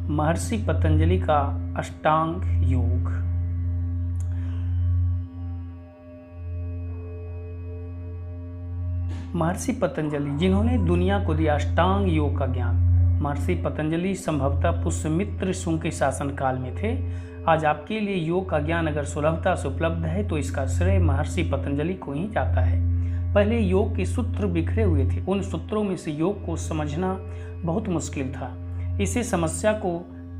महर्षि पतंजलि का अष्टांग योग। महर्षि पतंजलि जिन्होंने दुनिया को दिया अष्टांग योग का ज्ञान। महर्षि पतंजलि संभवतः पुष्यमित्र शुंग के शासनकाल में थे। आज आपके लिए योग का ज्ञान अगर सुलभता से उपलब्ध है तो इसका श्रेय महर्षि पतंजलि को ही जाता है। पहले योग के सूत्र बिखरे हुए थे। उन सूत्रों में से योग को समझना बहुत मुश्किल था। इसी समस्या को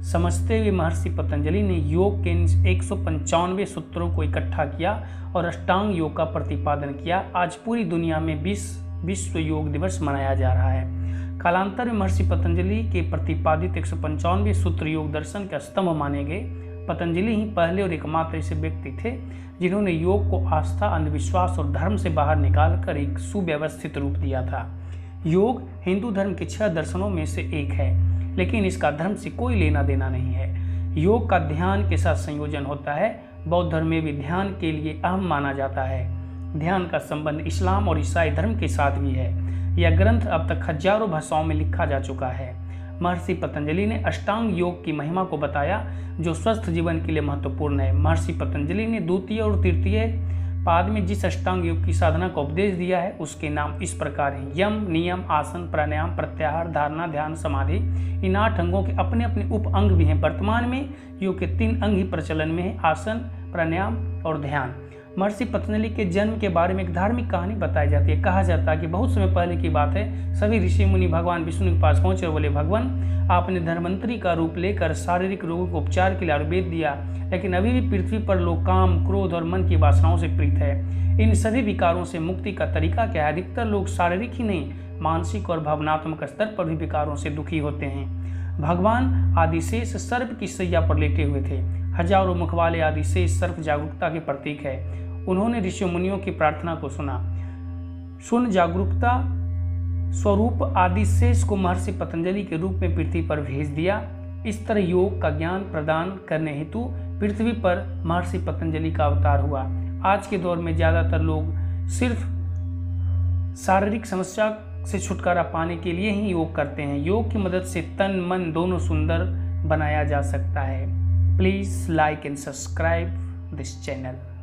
समझते हुए महर्षि पतंजलि ने योग के 195 सूत्रों को इकट्ठा किया और अष्टांग योग का प्रतिपादन किया। आज पूरी दुनिया में विश्व योग दिवस मनाया जा रहा है। कालांतर में महर्षि पतंजलि के प्रतिपादित 195 सूत्र योग दर्शन के स्तंभ माने गए। पतंजलि ही पहले और एकमात्र ऐसे व्यक्ति थे जिन्होंने योग को आस्था, अंधविश्वास और धर्म से बाहर निकालकर एक सुव्यवस्थित रूप दिया था। योग हिंदू धर्म के 6 दर्शनों में से एक है, लेकिन इसका धर्म से कोई लेना देना नहीं है। योग का ध्यान के साथ संयोजन होता है। बौद्ध धर्म में भी ध्यान के लिए अहम माना जाता है। ध्यान का संबंध इस्लाम और ईसाई धर्म के साथ भी है। यह ग्रंथ अब तक हजारों भाषाओं में लिखा जा चुका है। महर्षि पतंजलि ने अष्टांग योग की महिमा को बताया, जो स्वस्थ जीवन के लिए महत्वपूर्ण है। महर्षि पतंजलि ने द्वितीय और तृतीय पाद में जिस अष्टांग योग की साधना का उपदेश दिया है उसके नाम इस प्रकार हैं: यम, नियम, आसन, प्राणायाम, प्रत्याहार, धारणा, ध्यान, समाधि। इन 8 अंगों के अपने अपने उप अंग भी हैं। वर्तमान में योग के 3 अंग ही प्रचलन में हैं: आसन, प्राणायाम और ध्यान। महर्षि पतंजलि के जन्म के बारे में एक धार्मिक कहानी बताई जाती है। कहा जाता है कि बहुत समय पहले की बात है, सभी ऋषि मुनि भगवान विष्णु के पास पहुंचे और बोले, भगवान आपने धन्वंतरी का रूप लेकर शारीरिक रोगों को उपचार के लिए आयुर्वेद दिया, लेकिन अभी भी पृथ्वी पर लोग काम, क्रोध और मन की वासनाओं से पीड़ित है। इन सभी विकारों से मुक्ति का तरीका क्या है? अधिकतर लोग शारीरिक ही नहीं, मानसिक और भावनात्मक स्तर पर भी विकारों से दुखी होते हैं। भगवान आदिशेष सर्प की सैया पर लेटे हुए थे। हजारों मुख वाले आदिशेष सर्प जागरूकता के प्रतीक है। उन्होंने ऋषि मुनियों की प्रार्थना को सुन जागरूकता स्वरूप आदिशेष को महर्षि पतंजलि के रूप में पृथ्वी पर भेज दिया। इस तरह योग का ज्ञान प्रदान करने हेतु पृथ्वी पर महर्षि पतंजलि का अवतार हुआ। आज के दौर में ज़्यादातर लोग सिर्फ शारीरिक समस्या से छुटकारा पाने के लिए ही योग करते हैं। योग की मदद से तन मन दोनों सुंदर बनाया जा सकता है। Please like and subscribe this channel.